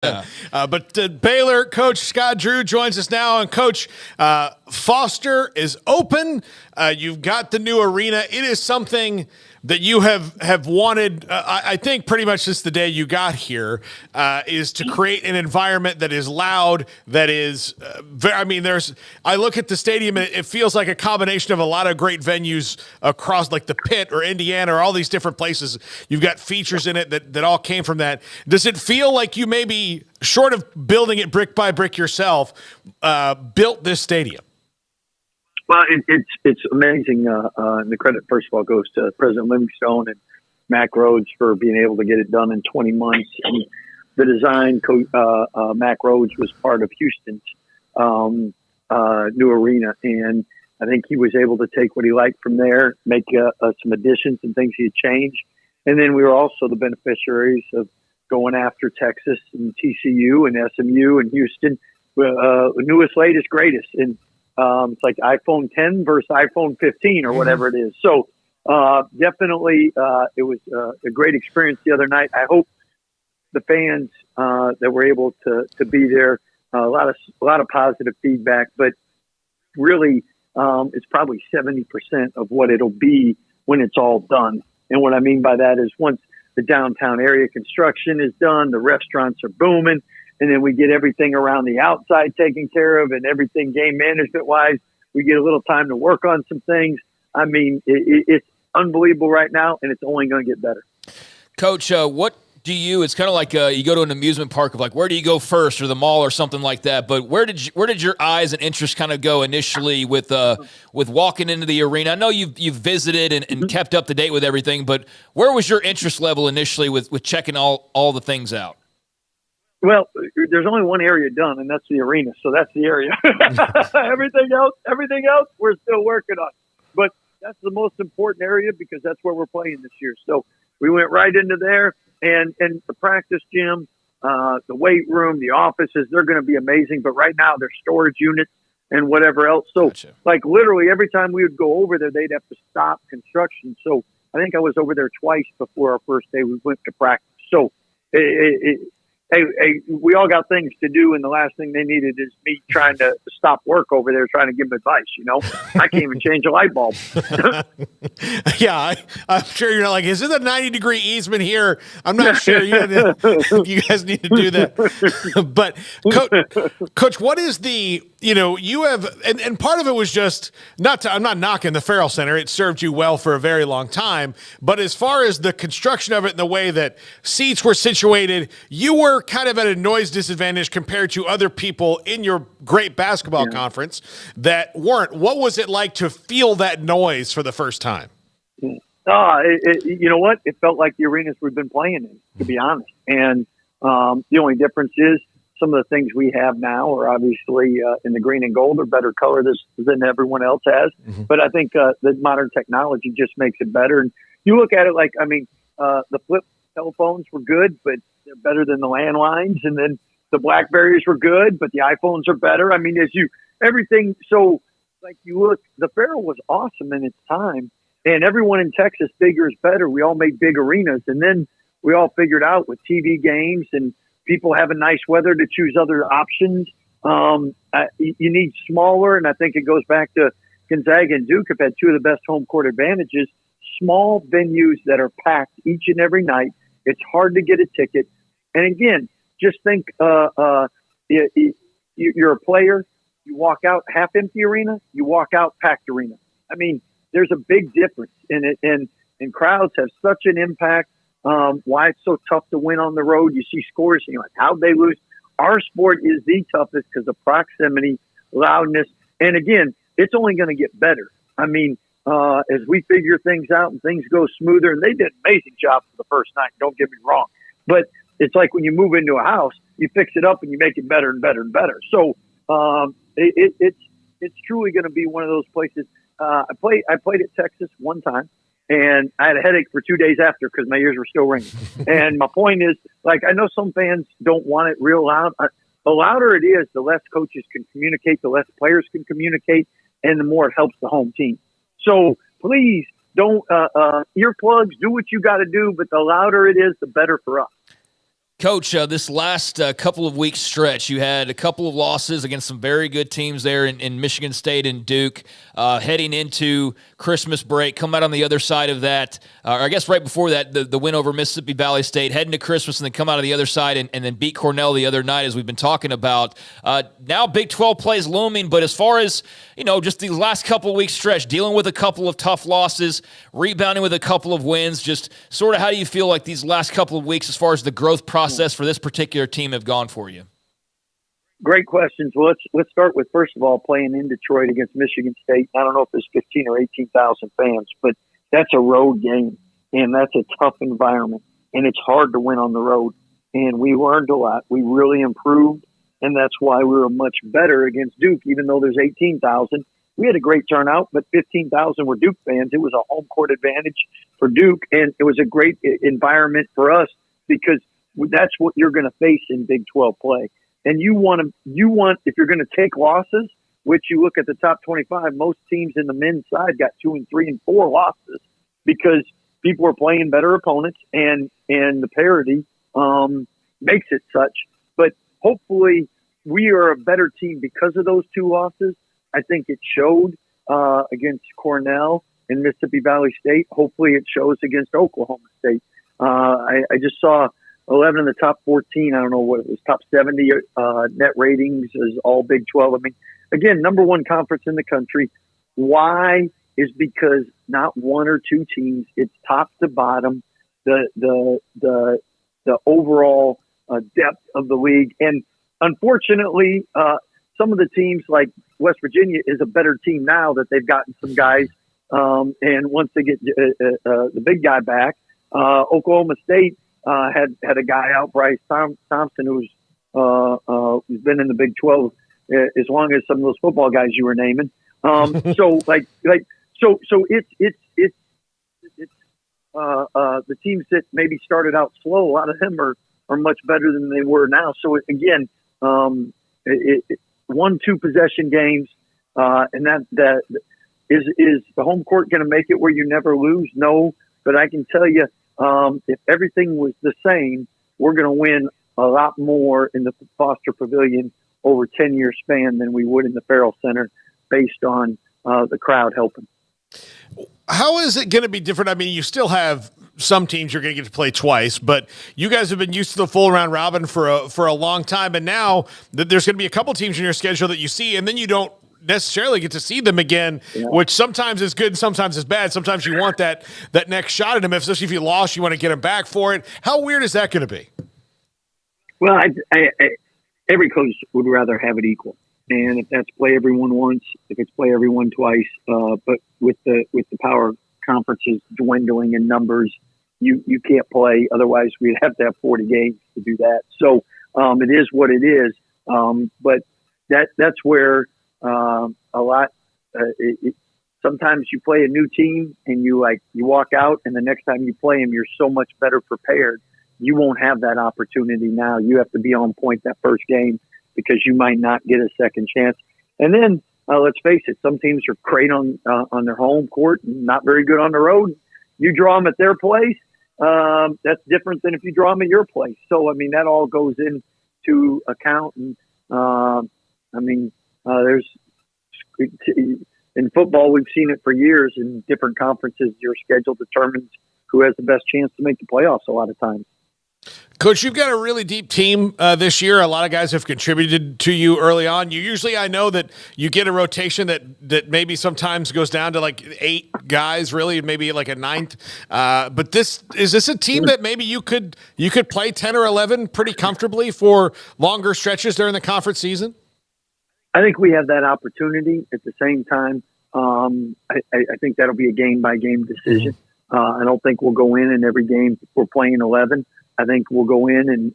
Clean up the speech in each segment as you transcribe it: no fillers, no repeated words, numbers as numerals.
But Baylor coach Scott Drew joins us now. And Coach, Foster is open. You've got the new arena. It is something that you have wanted, I think, pretty much since the day you got here, is to create an environment that is loud, that is, I look at the stadium and it feels like a combination of a lot of great venues across, like the Pit or Indiana or all these different places. You've got features in it that all came from that. Does it feel like you maybe, short of building it brick by brick yourself, built this stadium? Well, it's amazing. And the credit, first of all, goes to President Livingstone and Mac Rhodes for being able to get it done in 20 months. And the design, Mac Rhodes was part of Houston's new arena. And I think he was able to take what he liked from there, make some additions and things he had changed. And then we were also the beneficiaries of going after Texas and TCU and SMU and Houston, newest, latest, greatest. And it's like iPhone 10 versus iPhone 15 or whatever it is. So definitely it was a great experience the other night. I hope the fans that were able to be there, a lot of positive feedback, but really it's probably 70% of what it'll be when it's all done. And what I mean by that is once the downtown area construction is done, the restaurants are booming, and then we get everything around the outside taken care of and everything game management wise. We get a little time to work on some things. I mean, it's unbelievable right now, and it's only going to get better. Coach, what do you? It's kind of like you go to an amusement park of like, where do you go first, or the mall, or something like that. But where did your eyes and interest kind of go initially with walking into the arena? I know you've visited and kept up to date with everything, but where was your interest level initially with checking all the things out? Well, there's only one area done, and that's the arena. So that's the area. everything else, we're still working on. But that's the most important area because that's where we're playing this year. So we went right into there, and the practice gym, the weight room, the offices, they're going to be amazing. But right now, they're storage units and whatever else. So, Gotcha. Like literally every time we would go over there, they'd have to stop construction. So I think I was over there twice before our first day we went to practice. So Hey, we all got things to do, and the last thing they needed is me trying to stop work over there trying to give them advice, I can't even change a light bulb. Yeah, I'm sure you're not like, is it a 90-degree easement here? I'm not sure you guys need to do that. But, Coach, what is the, you have, and part of it was just, I'm not knocking the Farrell Center. It served you well for a very long time. But as far as the construction of it and the way that seats were situated, you were kind of at a noise disadvantage compared to other people in your great basketball conference that weren't. What was it like to feel that noise for the first time? You know what? It felt like the arenas we've been playing in, to be honest. And the only difference is some of the things we have now are obviously in the green and gold are better color than everyone else has. Mm-hmm. But I think the modern technology just makes it better. And you look at it like, the flip telephones were good, but they're better than the landlines. And then the BlackBerries were good, but the iPhones are better. I mean, everything. So like you look, the Farrell was awesome in its time, and everyone in Texas figures better. We all made big arenas, and then we all figured out with TV games and people having nice weather to choose other options. You need smaller, and I think it goes back to Gonzaga and Duke have had two of the best home court advantages. Small venues that are packed each and every night. It's hard to get a ticket. And again, just think you're a player. You walk out half empty arena. You walk out packed arena. I mean, there's a big difference in it, and crowds have such an impact. Why it's so tough to win on the road. You see scores, and you're like, how'd they lose? Our sport is the toughest because of proximity, loudness, and again, it's only going to get better. I mean, as we figure things out and things go smoother, and they did an amazing job for the first night, don't get me wrong. But it's like when you move into a house, you fix it up and you make it better and better and better. So it's truly going to be one of those places. I played at Texas one time, and I had a headache for 2 days after because my ears were still ringing. And my point is, like, I know some fans don't want it real loud. The louder it is, the less coaches can communicate, the less players can communicate, and the more it helps the home team. So please don't earplugs, do what you got to do, but the louder it is, the better for us. Coach, this last couple of weeks stretch, you had a couple of losses against some very good teams there in Michigan State and Duke. Heading into Christmas break, come out on the other side of that, or I guess right before that, the win over Mississippi Valley State, heading to Christmas and then come out of the other side and then beat Cornell the other night, as we've been talking about. Now Big 12 plays looming, but as far as, just these last couple of weeks stretch, dealing with a couple of tough losses, rebounding with a couple of wins, just sort of how do you feel like these last couple of weeks as far as the growth process for this particular team have gone for you? Great questions. Well, let's start with, first of all, playing in Detroit against Michigan State. I don't know if there's 15 or 18,000 fans, but that's a road game, and that's a tough environment, and it's hard to win on the road. And we learned a lot. We really improved, and that's why we were much better against Duke, even though there's 18,000. We had a great turnout, but 15,000 were Duke fans. It was a home court advantage for Duke, and it was a great environment for us because that's what you're going to face in Big 12 play. And you want, if you're going to take losses, which you look at the top 25, most teams in the men's side got 2 and 3 and 4 losses because people are playing better opponents and the parity makes it such. But hopefully we are a better team because of those 2 losses. I think it showed against Cornell and Mississippi Valley State. Hopefully it shows against Oklahoma State. I just saw 11 of the top 14, I don't know what it was, top 70 net ratings is all Big 12. I mean, again, number 1 conference in the country. Why? Is because not 1 or 2 teams, it's top to bottom, the overall depth of the league. And unfortunately, some of the teams like West Virginia is a better team now that they've gotten some guys. And once they get the big guy back, Oklahoma State had a guy out, Bryce Thompson, who's been in the Big 12 as long as some of those football guys you were naming. So the teams that maybe started out slow, a lot of them are much better than they were now. So again, 1-2 possession games, and that is the home court going to make it where you never lose? No, but I can tell you, if everything was the same, we're going to win a lot more in the Foster Pavilion over 10-year span than we would in the Farrell Center based on the crowd helping. How is it going to be different? I mean, you still have some teams you're going to get to play twice, but you guys have been used to the full round robin for a long time, and now there's going to be a couple teams in your schedule that you see, and then you don't necessarily get to see them again, which sometimes is good and sometimes is bad. Sometimes you want that next shot at them, especially if you lost, you want to get them back for it. How weird is that going to be? Well, every coach would rather have it equal. And if that's play everyone once, if it's play everyone twice, but with the power conferences dwindling in numbers, you can't play. Otherwise, we'd have to have 40 games to do that. So it is what it is. But that's where a lot. Sometimes you play a new team and you walk out, and the next time you play them, you're so much better prepared. You won't have that opportunity now. You have to be on point that first game, because you might not get a second chance. And then let's face it, some teams are great on their home court and not very good on the road. You draw them at their place. That's different than if you draw them at your place. So, I mean, that all goes into account. And there's in football, we've seen it for years in different conferences. Your schedule determines who has the best chance to make the playoffs a lot of times. Coach, you've got a really deep team this year. A lot of guys have contributed to you early on. I know that you get a rotation that maybe sometimes goes down to like 8 guys, really, maybe like a 9th. But is this a team that maybe you could play 10 or 11 pretty comfortably for longer stretches during the conference season? I think we have that opportunity. At the same time, I think that'll be a game-by-game decision. I don't think we'll go in every game we're playing 11. I think we'll go in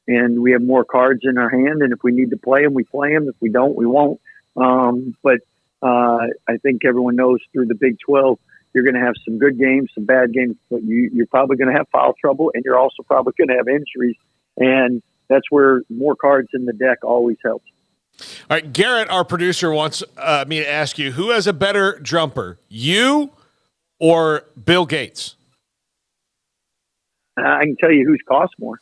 and we have more cards in our hand. And if we need to play them, we play them. If we don't, we won't. But I think everyone knows through the Big 12, you're going to have some good games, some bad games, but you're probably going to have foul trouble, and you're also probably going to have injuries. And that's where more cards in the deck always helps. All right, Garrett, our producer, wants me to ask you, who has a better jumper, you or Bill Gates? I can tell you who's cost more.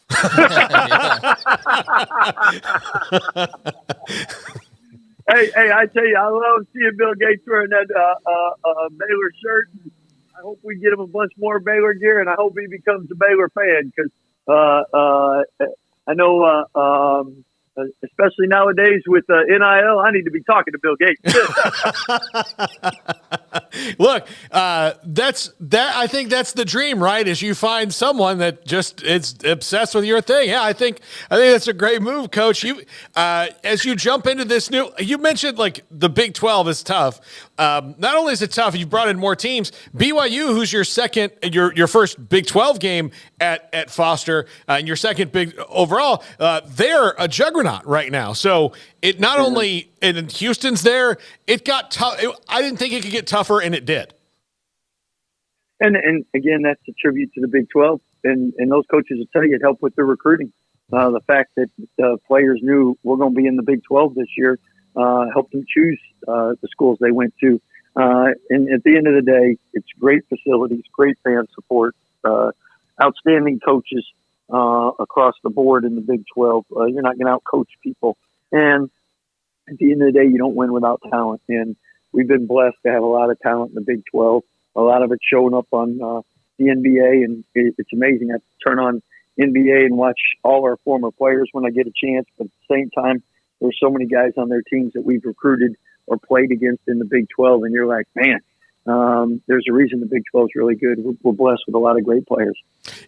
Hey, I tell you, I love seeing Bill Gates wearing that Baylor shirt. I hope we get him a bunch more Baylor gear, and I hope he becomes a Baylor fan because I know, especially nowadays with NIL, I need to be talking to Bill Gates. Look, I think that's the dream, right? Is you find someone that just is obsessed with your thing. Yeah, I think that's a great move, Coach. You, as you jump into this you mentioned like the Big 12 is tough. Not only is it tough, you've brought in more teams. BYU, who's your first Big 12 game at Foster, and your second big overall, they're a juggernaut right now. So it not only, and Houston's there, it got tough. I didn't think it could get tougher, and it did. And again, that's a tribute to the Big 12. And those coaches will tell you it helped with their recruiting. The fact that the players knew we're going to be in the Big 12 this year helped them choose the schools they went to. And at the end of the day, it's great facilities, great fan support, outstanding coaches across the board in the Big 12. You're not going to out-coach people. And at the end of the day, you don't win without talent. And we've been blessed to have a lot of talent in the Big 12. A lot of it showing up on the NBA, and it's amazing. I turn on NBA and watch all our former players when I get a chance. But at the same time, there's so many guys on their teams that we've recruited or played against in the Big 12, and you're like, man, there's a reason the Big 12 is really good. We're blessed with a lot of great players.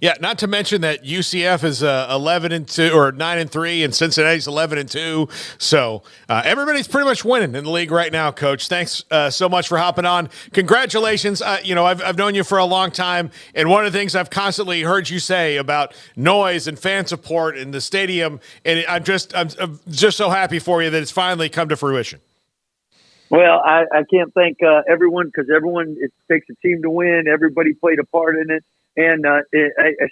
Yeah, not to mention that UCF is 11-2 or 9-3, and Cincinnati's 11-2. So everybody's pretty much winning in the league right now, Coach. Thanks so much for hopping on. Congratulations. I've known you for a long time, and one of the things I've constantly heard you say about noise and fan support in the stadium, and I'm just so happy for you that it's finally come to fruition. Well, I can't thank everyone because it takes a team to win. Everybody played a part in it. And I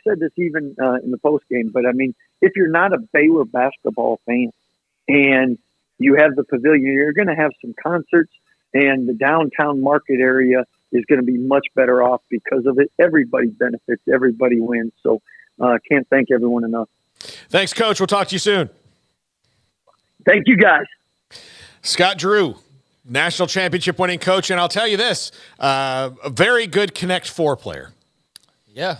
said this even in the post game, but I mean, if you're not a Baylor basketball fan and you have the pavilion, you're going to have some concerts, and the downtown market area is going to be much better off because of it. Everybody benefits, everybody wins. So can't thank everyone enough. Thanks, Coach. We'll talk to you soon. Thank you, guys. Scott Drew, national championship winning coach, and I'll tell you this, a very good Connect Four player. Yeah.